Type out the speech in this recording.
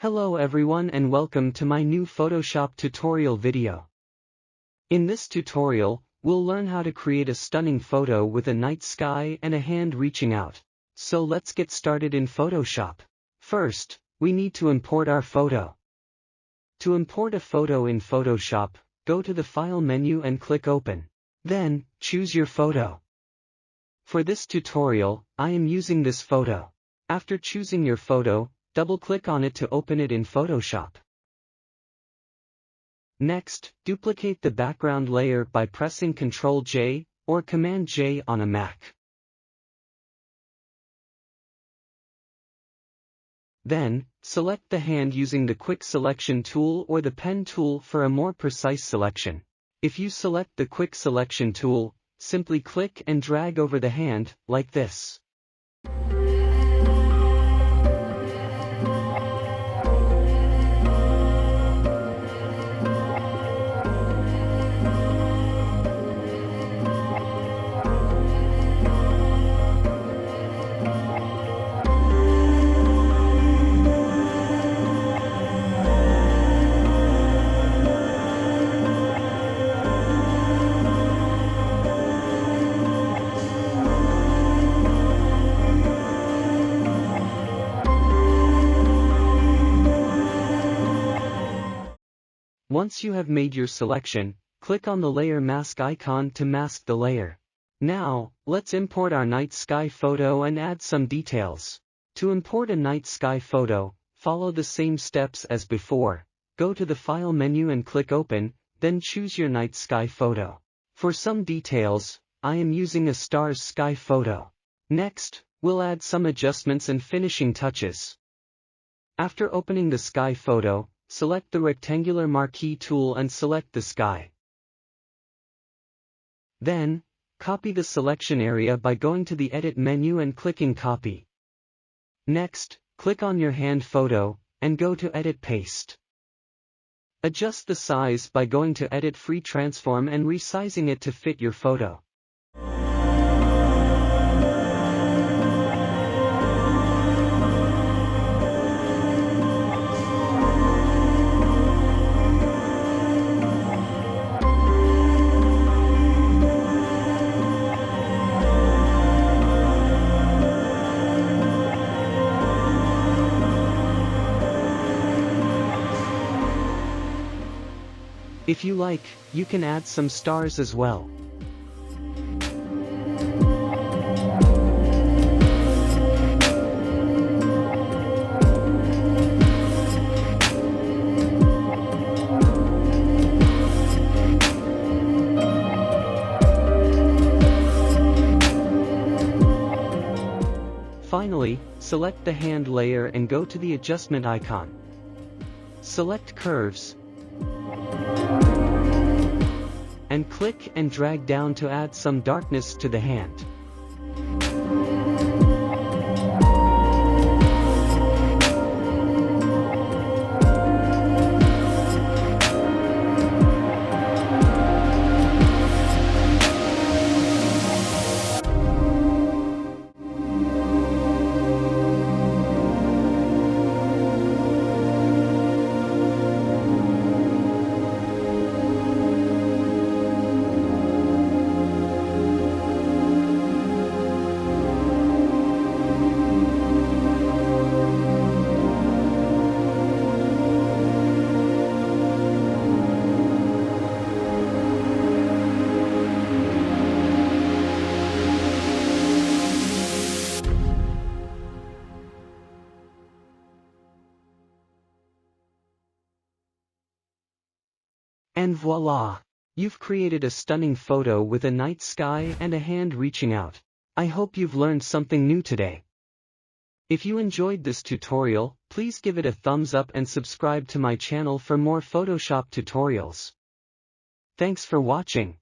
Hello everyone and welcome to my new Photoshop tutorial video. In this tutorial, we'll learn how to create a stunning photo with a night sky and a hand reaching out. So let's get started in Photoshop. First, we need to import our photo. To import a photo in Photoshop, go to the File menu and click Open. Then, choose your photo. For this tutorial, I am using this photo. After choosing your photo, double-click on it to open it in Photoshop. Next, duplicate the background layer by pressing Ctrl-J or Command-J on a Mac. Then, select the hand using the Quick Selection tool or the Pen tool for a more precise selection. If you select the Quick Selection tool, simply click and drag over the hand, like this. Once you have made your selection, click on the layer mask icon to mask the layer. Now, let's import our night sky photo and add some details. To import a night sky photo, follow the same steps as before. Go to the File menu and click Open, then choose your night sky photo. For some details, I am using a stars sky photo. Next, we'll add some adjustments and finishing touches. After opening the sky photo, select the rectangular marquee tool and select the sky. Then, copy the selection area by going to the Edit menu and clicking Copy. Next, click on your hand photo, and go to Edit Paste. Adjust the size by going to Edit Free Transform and resizing it to fit your photo. If you like, you can add some stars as well. Finally, select the hand layer and go to the adjustment icon. Select Curves, and click and drag down to add some darkness to the hand. And voila! You've created a stunning photo with a night sky and a hand reaching out. I hope you've learned something new today. If you enjoyed this tutorial, please give it a thumbs up and subscribe to my channel for more Photoshop tutorials. Thanks for watching.